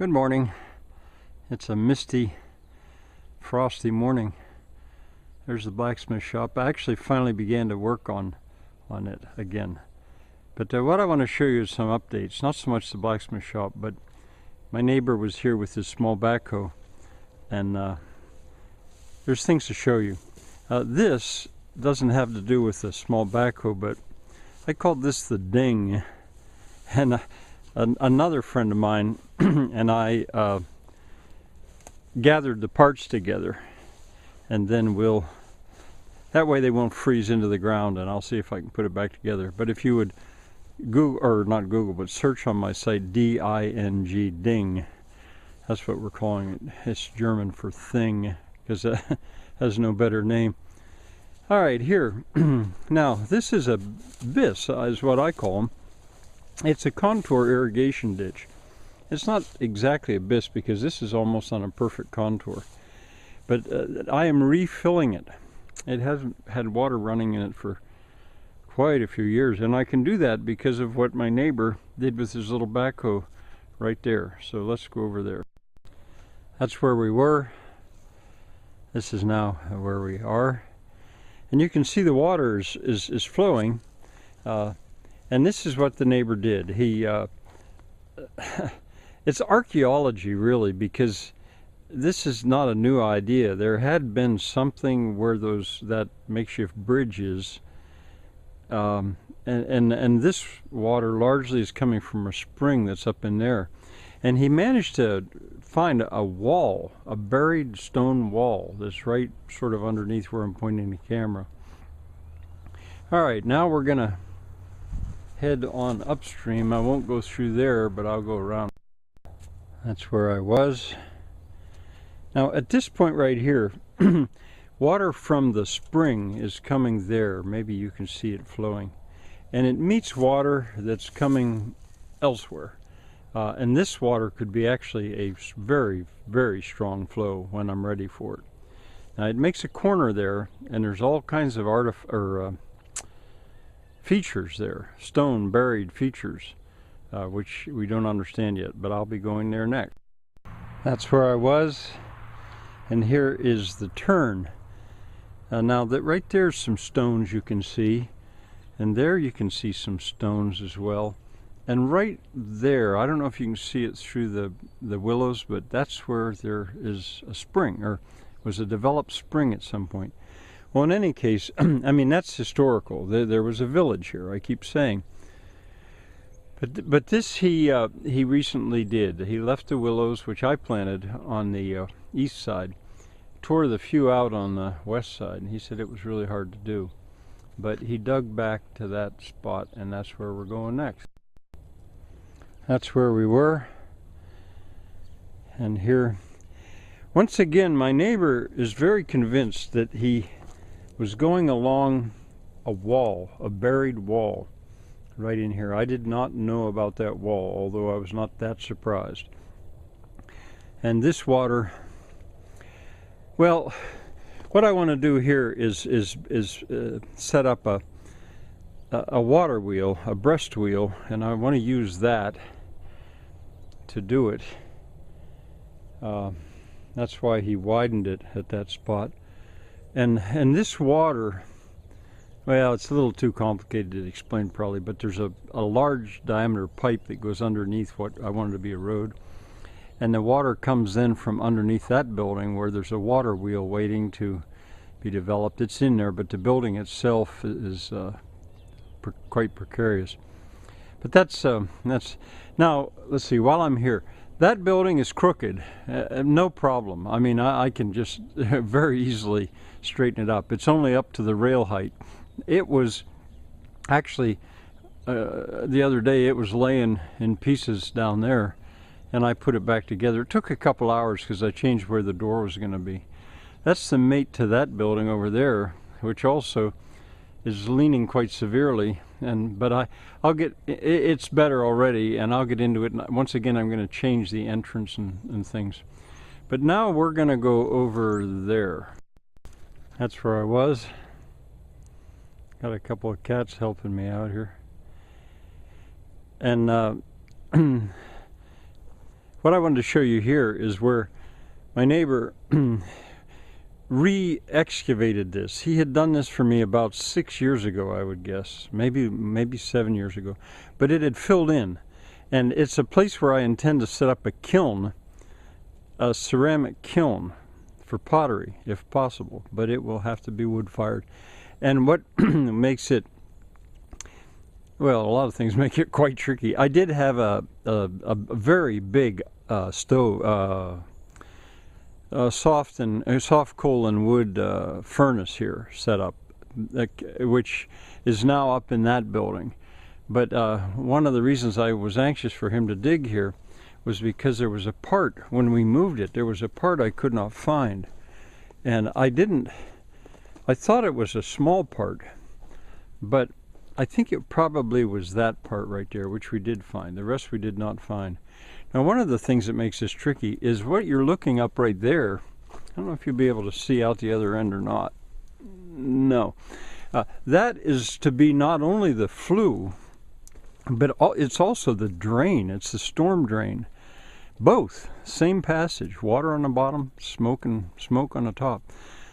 Good morning. It's a misty, frosty morning. There's the blacksmith shop. I actually finally began to work on it again. But what I want to show you is some updates. Not so much the blacksmith shop, but my neighbor was here with his small backhoe, and there's things to show you. This doesn't have to do with the small backhoe, but I called this the ding. And another friend of mine and I gathered the parts together, and then that way they won't freeze into the ground, and I'll see if I can put it back together. But if you would Google, or not Google, but search on my site D-I-N-G, ding, that's what we're calling it. It's German for thing, because it has no better name. All right, here. Now, this is a bis, is what I call them. It's a contour irrigation ditch. It's not exactly a bis because this is almost on a perfect contour. But I am refilling it. It hasn't had water running in it for quite a few years. And I can do that because of what my neighbor did with his little backhoe right there. So let's go over there. That's where we were. This is now where we are. And you can see the water is flowing. And this is what the neighbor did. He, it's archeology really, because this is not a new idea. There had been something where that makeshift bridge is, and this water largely is coming from a spring that's up in there. And he managed to find a wall, a buried stone wall that's right sort of underneath where I'm pointing the camera. All right, now we're gonna head on upstream. I won't go through there, but I'll go around. That's where I was. Now at this point right here, water from the spring is coming there. Maybe you can see it flowing. And it meets water that's coming elsewhere. And this water could be actually a very, very strong flow when I'm ready for it. Now it makes a corner there, and there's all kinds of features there, stone buried features, which we don't understand yet, but I'll be going there next. That's where I was, and here is the turn. Now that right there's some stones you can see, and there you can see some stones as well. And right there, I don't know if you can see it through the willows, but that's where there is a spring, or was a developed spring at some point. Well, in any case, I mean, that's historical. There was a village here, I keep saying. But this he recently did. He left the willows, which I planted on the east side, tore the few out on the west side, and he said it was really hard to do. But he dug back to that spot, and that's where we're going next. That's where we were. And here, once again, my neighbor is very convinced that he was going along a wall, a buried wall, right in here. I did not know about that wall, although I was not that surprised. And this water, well, what I want to do here is set up a water wheel, a breast wheel, and I want to use that to do it. That's why he widened it at that spot. And this water, well, it's a little too complicated to explain probably, but there's a large diameter pipe that goes underneath what I wanted to be a road. And the water comes in from underneath that building where there's a water wheel waiting to be developed. It's in there, but the building itself is quite precarious. But that's now, let's see, while I'm here, that building is crooked, no problem. I mean, I can just very easily straighten it up. It's only up to the rail height. It was actually, the other day, it was laying in pieces down there, and I put it back together. It took a couple hours because I changed where the door was going to be. That's the mate to that building over there, which also is leaning quite severely. But I'll get, it's better already, and I'll get into it. Once again, I'm going to change the entrance and things. But now we're going to go over there. That's where I was. Got a couple of cats helping me out here. And what I wanted to show you here is where my neighbor re-excavated this. He had done this for me about 6 years ago, I would guess, maybe 7 years ago, but it had filled in, and it's a place where I intend to set up a kiln, a ceramic kiln for pottery if possible, but it will have to be wood fired. And what makes it, well, a lot of things make it quite tricky. I did have a very big stove, soft coal and wood furnace here set up, which is now up in that building. But one of the reasons I was anxious for him to dig here was because there was a part, when we moved it, there was a part I could not find. And I thought it was a small part, but I think it probably was that part right there, which we did find. The rest we did not find. Now, one of the things that makes this tricky is what you're looking up right there. I don't know if you'll be able to see out the other end or not. No. That is to be not only the flue, but it's also the drain. It's the storm drain. Both. Same passage. Water on the bottom, smoke on the top.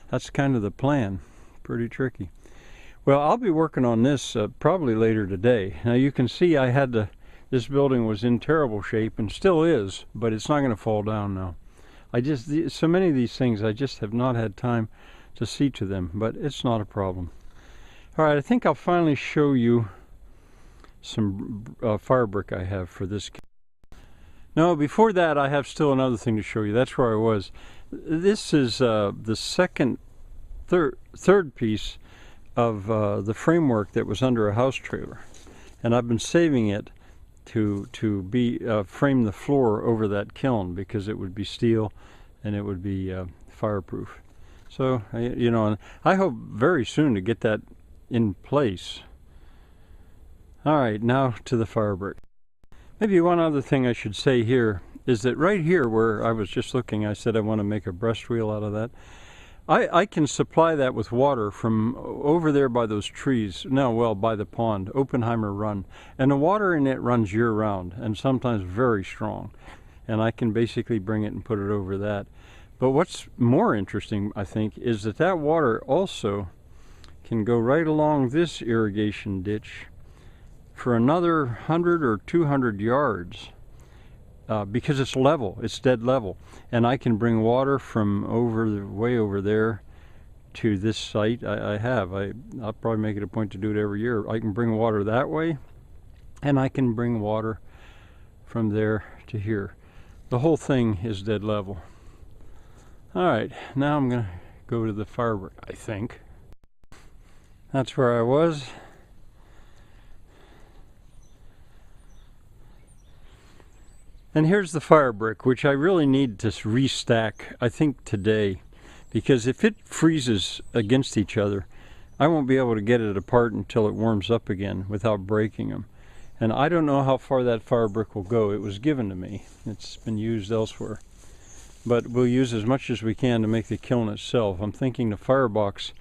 That's kind of the plan. Pretty tricky. Well, I'll be working on this probably later today. Now you can see this building was in terrible shape and still is, but it's not going to fall down now. So many of these things I just have not had time to see to them, but it's not a problem. All right, I think I'll finally show you some fire brick I have for this. No, before that I have still another thing to show you. That's where I was. This is the third piece of the framework that was under a house trailer, and I've been saving it to frame the floor over that kiln because it would be steel and it would be fireproof. So you know, and I hope very soon to get that in place. All right, now to the fire brick. Maybe one other thing I should say here is that right here where I was just looking, I said I want to make a breast wheel out of that. I can supply that with water from over there by those trees, no, well, by the pond, Oppenheimer Run. And the water in it runs year-round and sometimes very strong. And I can basically bring it and put it over that. But what's more interesting, I think, is that water also can go right along this irrigation ditch for another 100 or 200 yards. Because it's level, it's dead level, and I can bring water from way over there to this site. I'll probably make it a point to do it every year. I can bring water that way, and I can bring water from there to here. The whole thing is dead level. All right, now I'm going to go to the fire brick, I think. That's where I was. And here's the fire brick, which I really need to restack, I think, today. Because if it freezes against each other, I won't be able to get it apart until it warms up again without breaking them. And I don't know how far that fire brick will go. It was given to me. It's been used elsewhere. But we'll use as much as we can to make the kiln itself. I'm thinking the firebox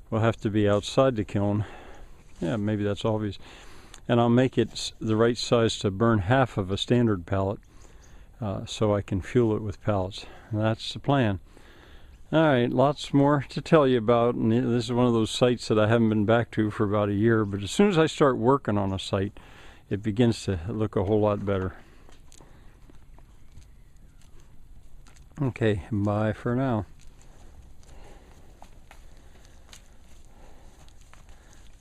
will have to be outside the kiln. Yeah, maybe that's obvious. And I'll make it the right size to burn half of a standard pallet so I can fuel it with pallets. And that's the plan. All right, lots more to tell you about, and this is one of those sites that I haven't been back to for about a year, but as soon as I start working on a site, it begins to look a whole lot better. Okay, bye for now.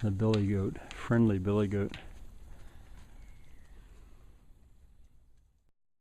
The billy goat, friendly billy goat.